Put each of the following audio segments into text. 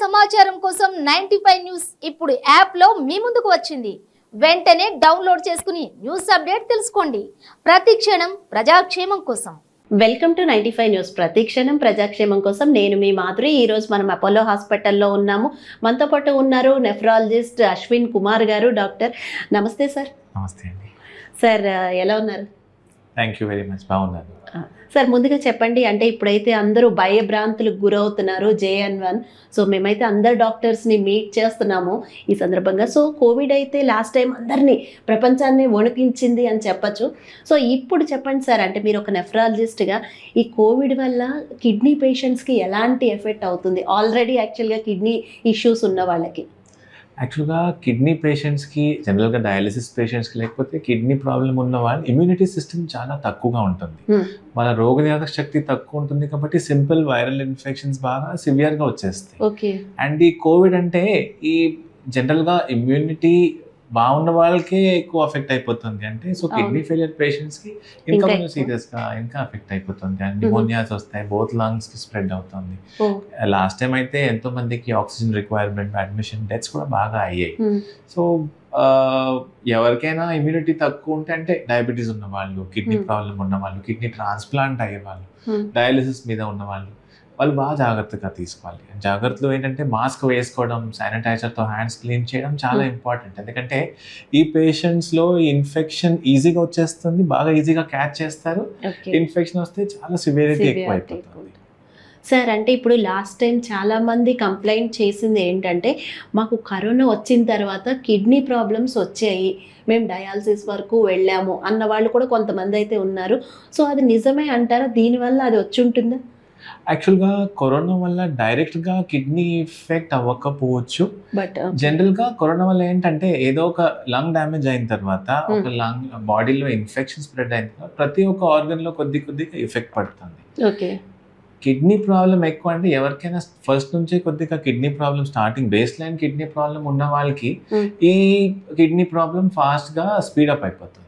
సమాచారం కోసం 95 న్యూస్ ఇప్పుడు యాప్ లో మీ ముందుకు వచ్చింది. వెంటనే డౌన్లోడ్ చేసుకుని న్యూస్ అప్డేట్ తెలుసుకోండి. ప్రతి క్షణం ప్రజాక్షేమం కోసం. Welcome to 95 news. ప్రతిక్షణం ప్రజాక్షేమం కోసం నేను మీ మాధురి. ఈ రోజు మనం అపోలో హాస్పిటల్లో ఉన్నాము. మనతో పాటు ఉన్నారు నెఫ్రాలజిస్ట్ అశ్విన్ కుమార్ గారు. డాక్టర్ నమస్తే సార్. నమస్తే అండి సార్, ఎలా ఉన్నారు? Thank you very much. బాగున్నాను సార్. ముందుగా చెప్పండి, అంటే ఇప్పుడైతే అందరూ భయభ్రాంతులకు గురవుతున్నారు JN1. సో మేమైతే అందరు డాక్టర్స్ని మీట్ చేస్తున్నాము ఈ సందర్భంగా. సో కోవిడ్ అయితే లాస్ట్ టైం అందరినీ ప్రపంచాన్ని వణికించింది అని చెప్పచ్చు. సో ఇప్పుడు చెప్పండి సార్, అంటే మీరు ఒక నెఫ్రాలజిస్ట్గా ఈ కోవిడ్ వల్ల కిడ్నీ పేషెంట్స్కి ఎలాంటి ఎఫెక్ట్ అవుతుంది? ఆల్రెడీ యాక్చువల్గా కిడ్నీ ఇష్యూస్ ఉన్న వాళ్ళకి. యాక్చువల్గా కిడ్నీ పేషెంట్స్కి, జనరల్గా డయాలిసిస్ పేషెంట్స్కి లేకపోతే కిడ్నీ ప్రాబ్లం ఉన్న వాళ్ళు ఇమ్యూనిటీ సిస్టమ్ చాలా తక్కువగా ఉంటుంది. వాళ్ళ రోగనిరోధక శక్తి తక్కువ ఉంటుంది కాబట్టి సింపుల్ వైరల్ ఇన్ఫెక్షన్స్ బాగా సివియర్గా వచ్చేస్తాయి. ఓకే. అండ్ ఈ కోవిడ్ అంటే ఈ జనరల్గా ఇమ్యూనిటీ బాగున్న వాళ్ళకే ఎక్కువ అఫెక్ట్ అయిపోతుంది. అంటే సో కిడ్నీ ఫెయిలియర్ పేషెంట్స్కి ఇంకా కొంచెం సీరియస్గా ఇంకా అఫెక్ట్ అయిపోతుంది. అండ్ న్యూమోనియాస్ వస్తాయి, బోత్ లంగ్స్కి స్ప్రెడ్ అవుతుంది. లాస్ట్ టైం అయితే ఎంతో మందికి ఆక్సిజన్ రిక్వైర్మెంట్, అడ్మిషన్, డెత్స్ కూడా బాగా అయ్యాయి. సో ఎవరికైనా ఇమ్యూనిటీ తక్కువ ఉంటే, అంటే డయాబెటీస్ ఉన్న వాళ్ళు, కిడ్నీ ప్రాబ్లం ఉన్న వాళ్ళు, కిడ్నీ ట్రాన్స్ప్లాంట్ అయ్యే వాళ్ళు, డయాలిసిస్ మీద ఉన్న వాళ్ళు బాగా జాగ్రత్తగా తీసుకోవాలి. జాగ్రత్తలు ఏంటంటే మాస్క్ వేసుకోవడం, శానిటైజర్తో హ్యాండ్స్ క్లీన్ చేయడం చాలా ఇంపార్టెంట్. ఎందుకంటే ఈ పేషెంట్స్లో ఇన్ఫెక్షన్ ఈజీగా వచ్చేస్తుంది, బాగా ఈజీగా క్యాచ్ చేస్తారు. ఇన్ఫెక్షన్ వస్తే చాలా సివియరిటీ ఎక్కువ అయిపోతుంది. సార్, అంటే ఇప్పుడు లాస్ట్ టైం చాలామంది కంప్లైంట్ చేసింది ఏంటంటే, మాకు కరోనా వచ్చిన తర్వాత కిడ్నీ ప్రాబ్లమ్స్ వచ్చాయి, మేము డయాలసిస్ వరకు వెళ్ళాము అన్న వాళ్ళు కూడా కొంతమంది అయితే ఉన్నారు. సో అది నిజమే అంటారా? దీనివల్ల అది వచ్చి ఉంటుందా? యాక్చువల్గా కరోనా వల్ల డైరెక్ట్గా కిడ్నీ ఎఫెక్ట్ అవ్వకపోవచ్చు. బట్ జనరల్గా కరోనా వల్ల ఏంటంటే ఏదో ఒక లంగ్ డ్యామేజ్ అయిన తర్వాత, ఒక లంగ్ బాడీలో ఇన్ఫెక్షన్ స్ప్రెడ్ అయిన తర్వాత ప్రతి ఒక్క ఆర్గన్లో కొద్దిగా ఎఫెక్ట్ పడుతుంది. ఓకే. కిడ్నీ ప్రాబ్లం ఎక్కువ అంటే ఎవరికైనా ఫస్ట్ నుంచే కొద్దిగా kidney problem, starting base line kidney problem ఉన్న వాళ్ళకి ఈ కిడ్నీ ప్రాబ్లం ఫాస్ట్గా స్పీడప్ అయిపోతుంది.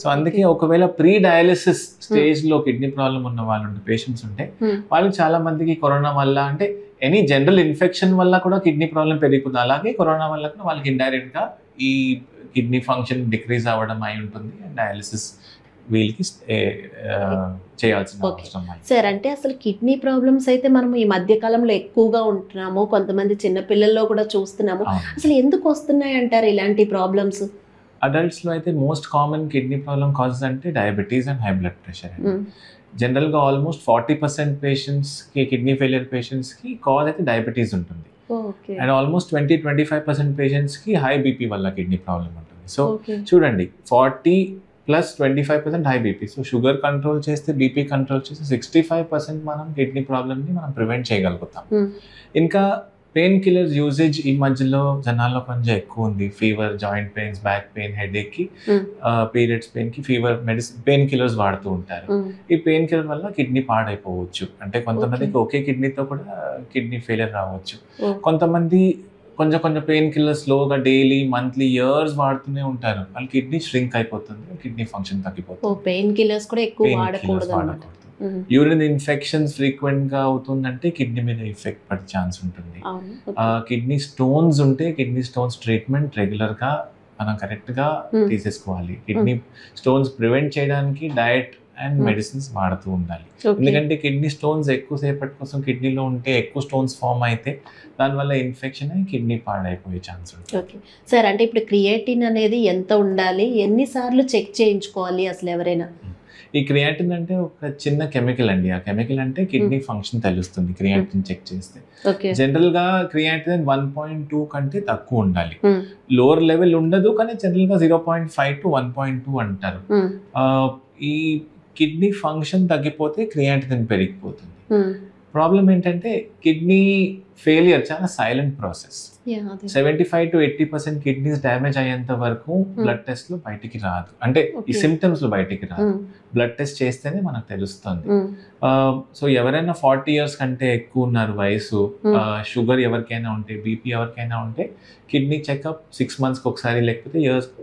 సో అందుకే ఒకవేళ ప్రీ డయాలిసిస్ స్టేజ్లో కిడ్నీ ప్రాబ్లం ఉన్న వాళ్ళు ఉంటే, పేషెంట్స్ ఉంటే, వాళ్ళకి చాలా మందికి కరోనా వల్ల, అంటే ఎనీ జనరల్ ఇన్ఫెక్షన్ వల్ల కూడా కిడ్నీ ప్రాబ్లం పెరుగుతుంది. అలాగే కరోనా వల్ల కూడా వాళ్ళకి ఇండైరెక్ట్గా ఈ కిడ్నీ ఫంక్షన్ డిక్రీజ్ అవ్వడం అయి ఉంటుంది. డయాలిసిస్ వీళ్ళకి చేయాల్సిన అవసరం. సార్, అంటే అసలు కిడ్నీ ప్రాబ్లమ్స్ అయితే మనం ఈ మధ్య కాలంలో ఎక్కువగా ఉంటున్నాము, కొంతమంది చిన్న పిల్లల్లో కూడా చూస్తున్నాము. అసలు ఎందుకు వస్తున్నాయి అంటారు ఇలాంటి ప్రాబ్లమ్స్? అడల్ట్స్లో అయితే most common kidney problem causes అంటే diabetes and high blood pressure. జనరల్గా ఆల్మోస్ట్ 40% పేషెంట్స్కి, కిడ్నీ ఫెయిలియర్ పేషెంట్స్కి కాజ్ అయితే డయాబెటీస్ ఉంటుంది. అండ్ ఆల్మోస్ట్ 20-25% పేషెంట్స్కి హై బీపీ వల్ల కిడ్నీ ప్రాబ్లం ఉంటుంది. సో చూడండి, 40+25% high BP. So sugar control చేస్తే, బీపీ కంట్రోల్ చేస్తే 65% మనం కిడ్నీ ప్రాబ్లమ్ని మనం ప్రివెంట్ చేయగలుగుతాం. ఇంకా పెయిన్ కిల్లర్స్ యూసేజ్ ఈ మధ్యలో జనాల్లో కొంచెం ఎక్కువ ఉంది. Fever, joint pains, back pain, హెడేక్కి, పీరియడ్స్ పెయిన్కి ఫీవర్ మెడిసిన్, పెయిన్ కిల్లర్స్ వాడుతూ ఉంటారు. ఈ పెయిన్ కిల్లర్ వల్ల కిడ్నీ పాడైపోవచ్చు. అంటే కొంతమందికి ఒకే కిడ్నీతో కూడా కిడ్నీ ఫెయిలియర్ రావచ్చు. కొంతమంది కొంచెం పెయిన్ కిల్లర్ స్లోగా డైలీ, మంత్లీ, ఇయర్స్ వాడుతూనే ఉంటారు. వాళ్ళ కిడ్నీ ష్రింక్ అయిపోతుంది, కిడ్నీ ఫంక్షన్ తగ్గిపోతుంది. పెయిన్ కిల్లర్స్ కూడా ఎక్కువ వాడకూడదు. యూరిన్ ఇన్ఫెక్షన్స్ ఫ్రీక్వెంట్ గా అవుతుందంటే కిడ్నీ మీద ఎఫెక్ట్ పడే ఛాన్స్ ఉంటుంది. కిడ్నీ స్టోన్స్ ఉంటే కిడ్నీ స్టోన్స్ ట్రీట్మెంట్ రెగ్యులర్ గా మనం కరెక్ట్ గా తీసేసుకోవాలి. కిడ్నీ స్టోన్స్ ప్రివెంట్ చేయడానికి డయట్ అండ్ మెడిసిన్స్ వాడుతూ ఉండాలి. ఎందుకంటే కిడ్నీ స్టోన్స్ ఎక్కువసేపటి కోసం కిడ్నీలో ఉంటే, ఎక్కువ స్టోన్స్ ఫామ్ అయితే దానివల్ల ఇన్ఫెక్షన్ అయ్యి కిడ్నీ పాడైపోయే ఛాన్స్ ఉంటుంది. ఓకే సార్, అంటే ఇప్పుడు క్రియేటిన్ అనేది ఎంత ఉండాలి, ఎన్నిసార్లు చెక్ చేయించుకోవాలి అసలు ఎవరైనా? ఈ క్రియాటిన్ అంటే ఒక చిన్న కెమికల్ అండి. ఆ కెమికల్ అంటే కిడ్నీ ఫంక్షన్ తెలుస్తుంది క్రియాటిన్ చెక్ చేస్తే. జనరల్ గా క్రియాటిన్ 1.2 కంటే తక్కువ ఉండాలి. లోవర్ లెవెల్ ఉండదు, కానీ జనరల్ గా 0.5 to 1.2 అంటారు. ఈ కిడ్నీ ఫంక్షన్ తగ్గిపోతే క్రియాటిన్ పెరిగిపోతుంది. ప్రాబ్లం ఏంటంటే కిడ్నీ ఫెయిలియర్ చాలా సైలెంట్ ప్రాసెస్. 75-80% కిడ్నీస్ డ్యామేజ్ అయ్యేంత వరకు బ్లడ్ టెస్ట్ లో బయటికి రాదు. అంటే ఈ సిమ్టమ్స్ లో బయటికి రాదు. బ్లడ్ టెస్ట్ చేస్తేనే మనకు తెలుస్తుంది. సో ఎవరైనా 40 years కంటే ఎక్కువ ఉన్నారు వయసు, షుగర్ ఎవరికైనా ఉంటే, బీపీ ఎవరికైనా ఉంటే, కిడ్నీ చెకప్ 6 months ఒకసారి, లేకపోతే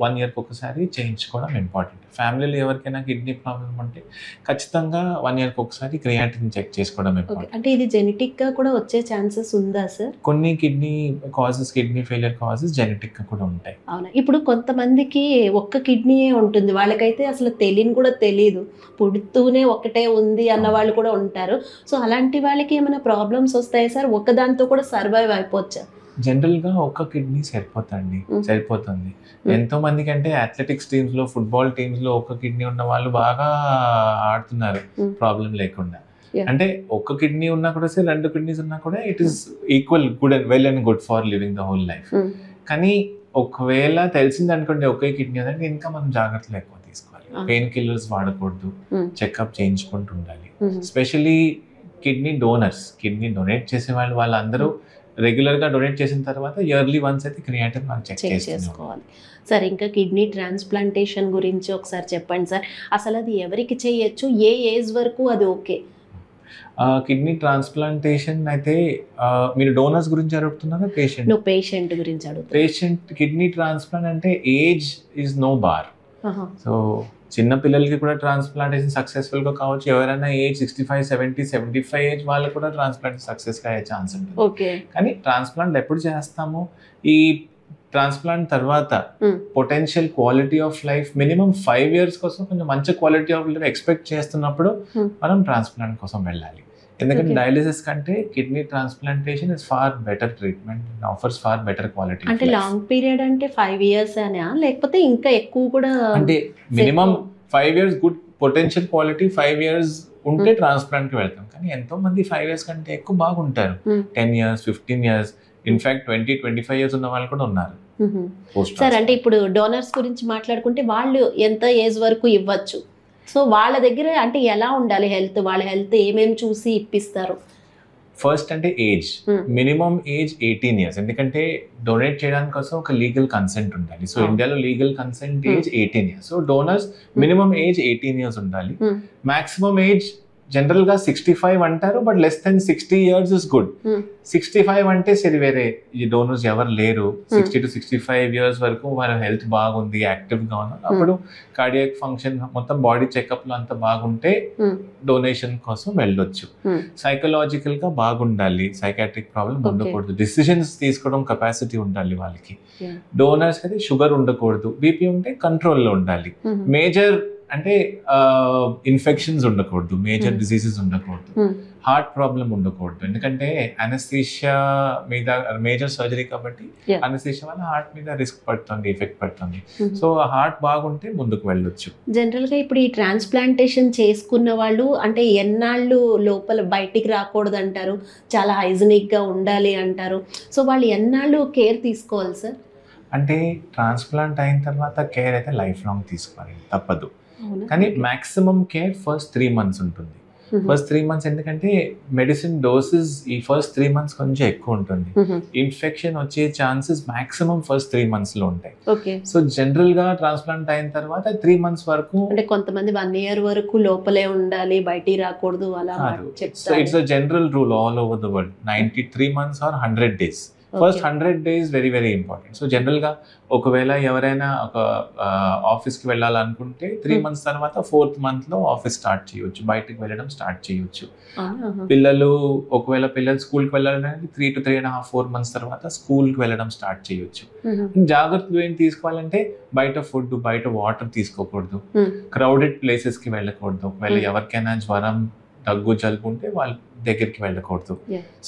1 year ఒకసారి చేయించుకోవడం ఇంపార్టెంట్. ఫ్యామిలీలో ఎవరికైనా కిడ్నీ ప్రాబ్లం ఉంటే ఖచ్చితంగా 1 year ఒకసారి క్రియాటిన్ చెక్ చేసుకోవడం ఇంపార్టెంట్. అంటే ఇది జెనెటిక్ గా కూడా వచ్చే ఛాన్సెస్ ఉందా సార్? కొన్ని కిడ్నీ ఫెయిలియర్ కాజెస్ జెనెటిక్ గా కూడా ఉంటాయి. అవునా, ఇప్పుడు కొంతమందికి ఒక్క కిడ్నీయే ఉంటుంది, వాళ్ళకైతే అసలు కూడా తెలియదు, పుడుతూనే ఒకటే ఉంది అన్న వాళ్ళు కూడా ఉంటారు. సో అలాంటి వాళ్ళకి ఏమైనా ప్రాబ్లమ్స్ వస్తాయి సార్? ఒక్కదాంతో కూడా సర్వైవ్ అయిపోవచ్చా? జనరల్ గా ఒక్క కిడ్నీ సరిపోతుంది. ఎంతో మందికి అంటే అథ్లెటిక్స్ టీమ్స్ లో, ఫుట్బాల్ టీమ్స్ లో ఒక్క కిడ్నీ ఉన్న వాళ్ళు బాగా ఆడుతున్నారు ప్రాబ్లం లేకుండా. అంటే ఒక్క కిడ్నీ ఉన్నా కూడా సరే, 2 కిడ్నీస్ ఉన్నా కూడా it is equal well and good for living the whole life. కానీ ఒకవేళ తెలిసింది అనుకోండి ఒకే కిడ్నీ అంటే ఇంకా మనం జాగ్రత్తలు ఎక్కువ తీసుకోవాలి. పెయిన్ కిల్లర్స్ వాడకూడదు, చెకప్ చేయించుకుంటూ ఉండాలి. ఎస్పెషలీ కిడ్నీ డొనేట్ చేసే వాళ్ళందరూ రెగ్యులర్ గా డొనేట్ చేసిన తర్వాత ఇయర్లీ వన్స్ అయితే క్రియాటిన్ మనం చెక్ చేసుకోవాలి. సార్ ఇంకా కిడ్నీ ట్రాన్స్ప్లాంటేషన్ గురించి ఒకసారి చెప్పండి సార్. అసలు అది ఎవరికి చేయొచ్చు, ఏ ఏజ్ వరకు అది ఓకే? కిడ్నీ ట్రాన్స్ప్లాంటేషన్ అయితే మీరు డోనర్స్ గురించి అడుగుతున్నారా పేషెంట్ గురించి అడుగుతున్నా? పేషెంట్ కిడ్నీ ట్రాన్స్ప్లాంట్ అంటే age is no bar. So చిన్న పిల్లలకి కూడా ట్రాన్స్ప్లాంటేషన్ సక్సెస్ఫుల్ గా కావచ్చు. ఎవరైనా ఏజ్ 65, 70, 75 ఏజ్ వాళ్ళకి కూడా ట్రాన్స్ప్లాంట్ సక్సెస్ గా అయ్యే ఛాన్స్ ఉంటుంది. కానీ ట్రాన్స్ప్లాంట్ ఎప్పుడు చేస్తాము, ఈ ట్రాన్స్ప్లాంట్ తర్వాత potential quality of life minimum 5 years కోసం కొంచెం మంచి క్వాలిటీ ఆఫ్ లైఫ్ ఎక్స్పెక్ట్ చేస్తున్నప్పుడు మనం ట్రాన్స్ప్లాంట్ కోసం వెళ్ళాలి. ఎందుకంటే డయాలిసిస్ కంటే kidney transplantation is far better treatment, offers far better quality. అంటే లాంగ్ పీరియడ్ అంటే 5 years అనే, లేకపోతే ఇంకా ఎక్కువ కూడా? అంటే minimum 5 years good potential quality 5 years ఉంటే ట్రాన్స్ప్లాంట్ కి వెళ్తాం. కానీ ఎంతో మంది 5 years కంటే ఎక్కువ బాగుంటారు. 10 years, 15 years, ఇన్ఫాక్ట్ 20-25 years ఉన్న వాళ్ళు కూడా ఉన్నారు. సార్ అంటే ఇప్పుడు డోనర్స్ గురించి మాట్లాడుకుంటే వాళ్ళు ఎంత ఏజ్ వరకు ఇవ్వచ్చు? సో వాళ్ళ దగ్గర అంటే ఎలా ఉండాలి హెల్త్, వాళ్ళ హెల్త్ ఏమేమి చూసి ఇప్పిస్తారు? ఫస్ట్ అంటే ఏజ్, మినిమం ఏజ్ 18 years. ఎందుకంటే డొనేట్ చేయడానికి కోసం ఒక లీగల్ కన్సెంట్ ఉండాలి. సో ఇండియాలో legal consent age 18 years. So donors minimum age 18 years ఉండాలి. మాక్సిమం ఏజ్ జనరల్ గా 65 అంటారు, but less than 60 years is good. 65 అంటే సరే, వేరే ఈ డోనర్స్ ఎవరు లేరు 60 to 65 years వరకు వాళ్ళ హెల్త్ బాగుంది, యాక్టివ్ గా ఉన్నారు, అప్పుడు కార్డియాక్ ఫంక్షన్ మొత్తం బాడీ చెకప్ లో అంతా బాగుంటే డొనేషన్ కోసం వెళ్ళొచ్చు. సైకలాజికల్ గా బాగుండాలి, సైకాట్రిక్ ప్రాబ్లం ఉండకూడదు, డిసిషన్స్ తీసుకోవడం కెపాసిటీ ఉండాలి వాళ్ళకి. డోనర్స్ అయితే షుగర్ ఉండకూడదు, బీపీ ఉంటే కంట్రోల్లో ఉండాలి. మేజర్ అంటే ఇన్ఫెక్షన్స్ ఉండకూడదు, మేజర్ డిసీజెస్ ఉండకూడదు, హార్ట్ ప్రాబ్లం ఉండకూడదు. ఎందుకంటే అనస్థీషియా మీద మేజర్ సర్జరీ కాబట్టి అనస్థీషియా వల్ల హార్ట్ మీద రిస్క్ పడుతుంది, ఎఫెక్ట్ పడుతుంది. సో హార్ట్ బాగుంటే ముందుకు వెళ్ళొచ్చు. జనరల్ గా ఇప్పుడు ఈ ట్రాన్స్ప్లాంటేషన్ చేసుకున్న వాళ్ళు అంటే ఎన్నాళ్ళు లోపల బయటికి రాకూడదు అంటారు, చాలా హైజీనిక్ గా ఉండాలి అంటారు. సో వాళ్ళు ఎన్నాళ్ళు కేర్ తీసుకోవాలి సార్? అంటే ట్రాన్స్ప్లాంట్ అయిన తర్వాత కేర్ అయితే లైఫ్ లాంగ్ తీసుకోవాలి, తప్పదు. కానీ మాక్సిమం కేర్ ఫస్ట్ 3 months ఉంటుంది. ఫస్ట్ 3 months ఎందుకంటే మెడిసిన్ డోసెస్ ఈ ఫస్ట్ 3 months కొంచెం ఎక్కువ ఉంటుంది. ఇన్ఫెక్షన్ వచ్చే ఛాన్సెస్ మాక్సిమం ఫస్ట్ 3 months లో ఉంటాయి. సో జనరల్ గా ట్రాన్స్ప్లాంట్ అయిన తర్వాత 3 months వరకు, అంటే కొంతమంది 1 year వరకు లోపలే ఉండాలి, బయటికి రాకూడదు అలా చెప్తారు. So it's a general rule all over the world. 93 months or 100 days. First 100 days very very important. So జనరల్గా ఒకవేళ ఎవరైనా ఒక ఆఫీస్కి వెళ్ళాలనుకుంటే 3 months తర్వాత 4th month లో ఆఫీస్ స్టార్ట్ చేయొచ్చు, బయటకు వెళ్ళడం స్టార్ట్ చేయొచ్చు. పిల్లలు స్కూల్కి వెళ్ళాలంటే 3 to 3.5-4 months తర్వాత స్కూల్కి వెళ్ళడం స్టార్ట్ చేయొచ్చు. జాగ్రత్తలు ఏం తీసుకోవాలంటే బయట ఫుడ్, బయట వాటర్ తీసుకోకూడదు, క్రౌడెడ్ ప్లేసెస్కి వెళ్ళకూడదు. ఒకవేళ ఎవరికైనా జ్వరం, దగ్గు, జలుబు ఉంటే వాళ్ళ దగ్గరికి వెళ్ళకూడదు.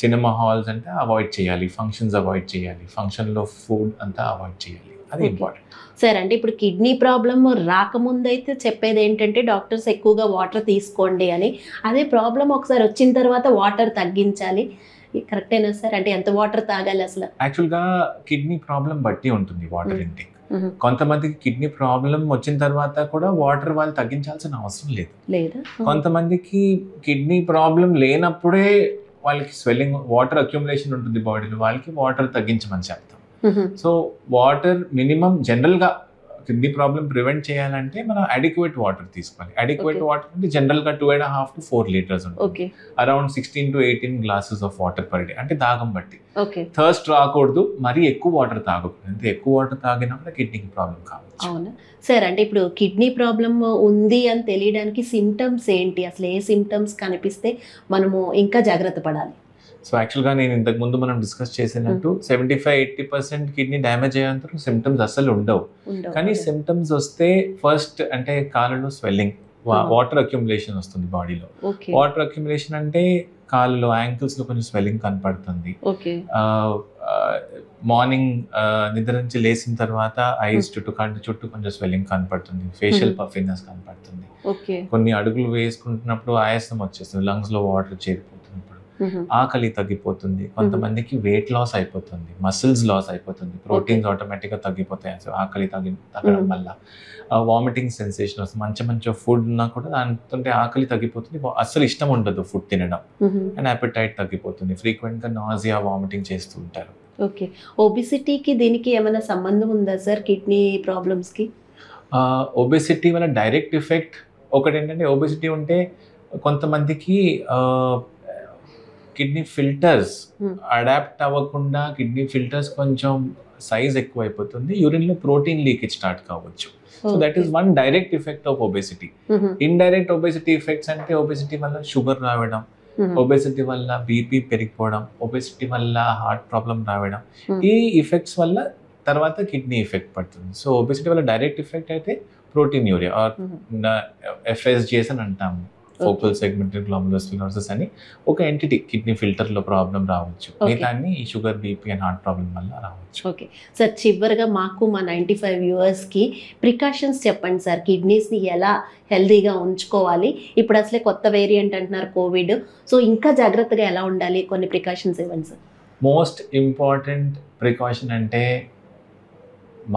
సినిమా హాల్స్ అంటే అవాయిడ్ చేయాలి, ఫంక్షన్స్ అవాయిడ్ చేయాలి, ఫంక్షన్లో ఫుడ్ అంతా అవాయిడ్ చేయాలి, అది ఇంపార్టెంట్. సార్ అంటే ఇప్పుడు కిడ్నీ ప్రాబ్లమ్ రాకముందు అయితే చెప్పేది ఏంటంటే డాక్టర్స్ ఎక్కువగా వాటర్ తీసుకోండి అని, అదే ప్రాబ్లం ఒకసారి వచ్చిన తర్వాత వాటర్ తగ్గించాలి, కరెక్టేనా సార్? అంటే ఎంత వాటర్ తాగాలి అసలు? యాక్చువల్గా కిడ్నీ ప్రాబ్లం బట్టి ఉంటుంది వాటర్ ఇంటేక్. కొంతమందికి కిడ్నీ ప్రాబ్లం వచ్చిన తర్వాత కూడా వాటర్ వాళ్ళు తగ్గించాల్సిన అవసరం లేదు. కొంతమందికి కిడ్నీ ప్రాబ్లం లేనప్పుడే వాళ్ళకి స్వెల్లింగ్, వాటర్ అక్యుములేషన్ ఉంటుంది బాడీలో, వాళ్ళకి వాటర్ తగ్గించమని చెప్తాం. సో వాటర్ మినిమం జనరల్గా కిడ్నీ ప్రాబ్లం ప్రివెంట్ చేయాలంటే మనం అడిక్వేట్ వాటర్ తీసుకోవాలి. అడిక్వేట్ వాటర్ అంటే జనరల్గా 2.5 to 4 liters ఉంటుంది. Around 16 to 18 glasses of water per day, అంటే దాగం బట్టి. థర్స్ట్ రాకూడదు, మరీ ఎక్కువ వాటర్ తాగకూడదు. అంటే ఎక్కువ వాటర్ తాగినప్పుడు కిడ్నీకి ప్రాబ్లం కావచ్చు. అవునా సార్? అంటే ఇప్పుడు కిడ్నీ ప్రాబ్లం ఉంది అని తెలియడానికి సిమ్టమ్స్ ఏంటి, అసలు ఏ సిమ్టమ్స్ కనిపిస్తే మనము ఇంకా జాగ్రత్త పడాలి? సో యాక్చువల్గా నేను ఇంతకు ముందు మనం డిస్కస్ చేసినట్టు 75-80% కిడ్నీ డ్యామేజ్ అయ్యేంత సిమ్టమ్స్ అసలు ఉండవు. కానీ సిమ్టమ్స్ వస్తే ఫస్ట్ అంటే కాళ్ళలో స్వెల్లింగ్, వాటర్ అక్యుములేషన్ వస్తుంది బాడీలో. వాటర్ అక్యుములేషన్ అంటే కాళ్ళలో యాంకిల్స్ లో కొంచెం స్వెల్లింగ్ కనపడుతుంది. మార్నింగ్ నిద్ర నుంచి లేచిన తర్వాత ఐస్ చుట్టూ కంటి చుట్టూ కొంచెం స్వెల్లింగ్ కనపడుతుంది. ఫేషియల్ పఫినెస్ కనపడుతుంది. కొన్ని అడుగులు వేసుకుంటున్నప్పుడు ఆయాసం వచ్చేస్తుంది, లంగ్స్ లో వాటర్ చేరిపోతున్నప్పుడు. ఆకలి తగ్గిపోతుంది. కొంతమందికి వెయిట్ లాస్ అయిపోతుంది, మసిల్స్ లాస్ అయిపోతుంది, ప్రోటీన్స్ ఆటోమేటిక్ గా తగ్గిపోతాయి ఆకలి తగ్గడం వల్ల. వామిటింగ్ సెన్సేషన్ వస్తుంది. మంచి ఫుడ్ ఉన్నా కూడా దాంతో ఆకలి తగ్గిపోతుంది, అస్సలు ఇష్టం ఉండదు ఫుడ్ తినడం, అండ్ అపెటైట్ తగ్గిపోతుంది. ఫ్రీక్వెంట్ గా నాజియా, వామిటింగ్ చేస్తూ ఉంటారు. ఓకే, ఒబిసిటీకి దీనికి ఏమైనా సంబంధం ఉందా సార్ కిడ్నీ ప్రాబ్లమ్స్ కి? ఒబెసిటీ వల్ల డైరెక్ట్ ఎఫెక్ట్ ఒకటి ఏంటంటే, ఒబెసిటీ ఉంటే కొంతమందికి కిడ్నీ ఫిల్టర్స్ అడాప్ట్ అవ్వకుండా కిడ్నీ ఫిల్టర్స్ కొంచెం సైజ్ ఎక్కువ అయిపోతుంది, యూరిన్లో ప్రోటీన్ లీకేజ్ స్టార్ట్ కావచ్చు. So that is one direct effect of obesity. Indirect obesity effects అంటే ఒబెసిటీ వల్ల షుగర్ రావడం, ఒబెసిటీ వల్ల బీపీ పెరిగిపోవడం, ఒబెసిటీ వల్ల హార్ట్ ప్రాబ్లం రావడం, ఈ ఎఫెక్ట్స్ వల్ల తర్వాత కిడ్నీ ఎఫెక్ట్ పడుతుంది. సో ఒబెసిటీ వల్ల డైరెక్ట్ ఎఫెక్ట్ అయితే ప్రోటీన్ యూరియా ఆర్ FSGS అని అంటాము, ఫోకల్ సెగ్మెంటల్ గ్లోమెరులోసిస్ అని ఒక ఎంటిటీ కిడ్నీ ఫిల్టర్ లో ప్రాబ్లం రావచ్చు. మిగతాన్ని ఈ sugar, BP and heart problem వల్ల రావచ్చు. ఓకే సార్, చివరిగా మాకు మా 95 వ్యూవర్స్కి ప్రికాషన్స్ చెప్పండి సార్. కిడ్నీస్ని ఎలా హెల్దీగా ఉంచుకోవాలి? ఇప్పుడు అసలే కొత్త వేరియంట్ అంటున్నారు కోవిడ్, సో ఇంకా జాగ్రత్తగా ఎలా ఉండాలి? కొన్ని ప్రికాషన్స్ ఇవ్వండి సార్. మోస్ట్ ఇంపార్టెంట్ ప్రికాషన్ అంటే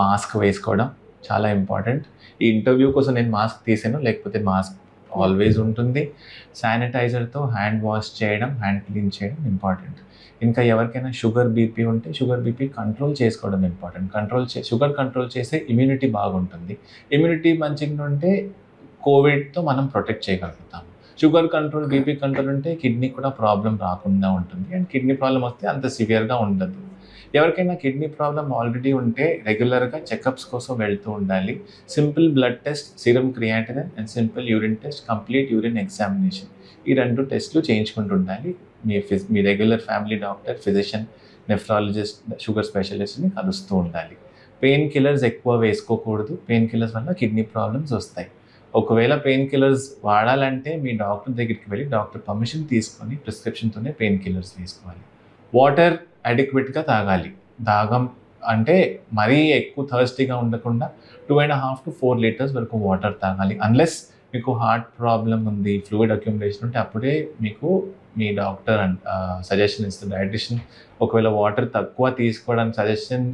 మాస్క్ వేసుకోవడం చాలా ఇంపార్టెంట్. ఈ ఇంటర్వ్యూ కోసం నేను మాస్క్ తీసాను, లేకపోతే మాస్క్ ఆల్వేస్ ఉంటుంది. శానిటైజర్తో హ్యాండ్ వాష్ చేయడం, హ్యాండ్ క్లీన్ చేయడం ఇంపార్టెంట్. ఇంకా ఎవరికైనా షుగర్, బీపీ ఉంటే షుగర్, బీపీ కంట్రోల్ చేసుకోవడం ఇంపార్టెంట్. షుగర్ కంట్రోల్ చేస్తే ఇమ్యూనిటీ బాగుంటుంది. ఇమ్యూనిటీ మంచిగా ఉంటే కోవిడ్తో మనం ప్రొటెక్ట్ చేయగలుగుతాము. షుగర్ కంట్రోల్, బీపీ కంట్రోల్ ఉంటే కిడ్నీ కూడా ప్రాబ్లం రాకుండా ఉంటుంది, అండ్ కిడ్నీ ప్రాబ్లం వస్తే అంత సివియర్గా ఉండదు. ఎవరికైనా కిడ్నీ ప్రాబ్లం ఆల్రెడీ ఉంటే రెగ్యులర్గా చెకప్స్ కోసం వెళ్తూ ఉండాలి. Simple blood test, serum creatinine and simple urine test, complete urine examination, ఈ 2 టెస్టులు చేయించుకుంటూ ఉండాలి. మీ regular family doctor, physician, nephrologist, sugar స్పెషలిస్ట్ని కలుస్తూ ఉండాలి. పెయిన్ కిల్లర్స్ ఎక్కువ వేసుకోకూడదు. పెయిన్ కిల్లర్స్ వల్ల కిడ్నీ ప్రాబ్లమ్స్ వస్తాయి. ఒకవేళ పెయిన్ కిల్లర్స్ వాడాలంటే మీ డాక్టర్ దగ్గరికి వెళ్ళి డాక్టర్ పర్మిషన్ తీసుకొని ప్రిస్క్రిప్షన్తోనే పెయిన్ కిల్లర్స్ వేసుకోవాలి. వాటర్ అడిక్వేట్గా తాగాలి. దాగం అంటే మరీ ఎక్కువ థర్స్టీగా ఉండకుండా 2.5 to 4 లీటర్స్ వరకు వాటర్ తాగాలి. అన్లెస్ మీకు హార్ట్ ప్రాబ్లం ఉంది, ఫ్లూయిడ్ అక్యుములేషన్ ఉంటే అప్పుడే మీకు మీ డాక్టర్ సజెషన్ ఇస్తుంది, డైటిషియన్. ఒకవేళ వాటర్ తక్కువ తీసుకోవడానికి సజెషన్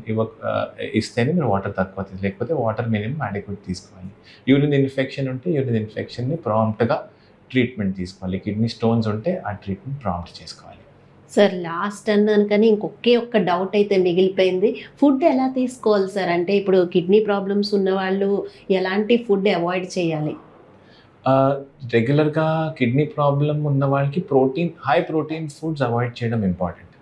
ఇస్తేనే మీరు వాటర్ తక్కువ లేకపోతే వాటర్ మినిమం అడిక్వేట్ తీసుకోవాలి. యూరిన్ ఇన్ఫెక్షన్ ఉంటే యూరిన్ ఇన్ఫెక్షన్ని ప్రాంప్ట్గా ట్రీట్మెంట్ తీసుకోవాలి. కిడ్నీ స్టోన్స్ ఉంటే ఆ ట్రీట్మెంట్ ప్రాంప్ట్ చేసుకోవాలి. సార్ లాస్ట్ అన్నాను కానీ ఒక్క డౌట్ అయితే మిగిలిపోయింది. ఫుడ్ ఎలా తీసుకోవాలి సార్? అంటే ఇప్పుడు కిడ్నీ ప్రాబ్లమ్స్ ఉన్న వాళ్ళు ఎలాంటి ఫుడ్ అవాయిడ్ చేయాలి? రెగ్యులర్గా కిడ్నీ ప్రాబ్లం ఉన్న వాళ్ళకి హై ప్రోటీన్ ఫుడ్స్ అవాయిడ్ చేయడం ఇంపార్టెంట్.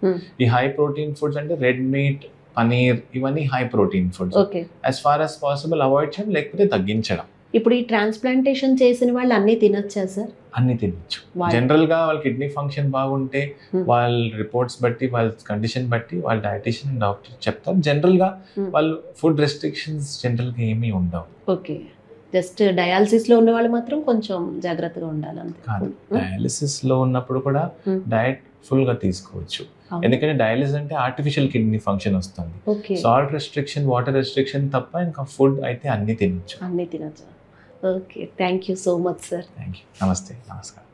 ఈ హై ప్రోటీన్ ఫుడ్స్ అంటే రెడ్ మీట్, పనీర్, ఇవన్నీ high protein foods. As far as possible avoid చేయడం, లేకపోతే తగ్గించడం. ఇప్పుడు ఈ ట్రాన్స్ప్లాంటేషన్ చేసిన వాళ్ళు అన్నీ తినొచ్చా సార్? అన్ని తినచ్చు. జనరల్ గా వాళ్ళ కిడ్నీ ఫంక్షన్ బాగుంటే వాళ్ళ రిపోర్ట్స్ బట్టి, వాళ్ళ కండిషన్ బట్టి వాళ్ళ డైటీషియన్, డాక్టర్ చెప్తారు. జనరల్ గా వాళ్ళు ఫుడ్ రెస్ట్రిక్షన్స్ జనరల్ గా ఏమీ ఉండవు. ఓకే, జస్ట్ డయాలసిస్ లో ఉన్న వాళ్ళు మాత్రం కొంచెం జాగ్రత్తగా ఉండాలి అంతే. డయాలసిస్ లో ఉన్నప్పుడు కూడా డయట్ ఫుల్ గా తీసుకోవచ్చు. ఎందుకంటే డయాలిసిస్ అంటే ఆర్టిఫిషియల్ కిడ్నీ ఫంక్షన్ వస్తుంది. సాల్ట్ రెస్ట్రిక్షన్, వాటర్ రెస్ట్రిక్షన్ తప్ప ఇంకా ఫుడ్ అయితే అన్ని తినచ్చు. Okay, thank you so much sir. Thank you. నమస్తే, నమస్కారం.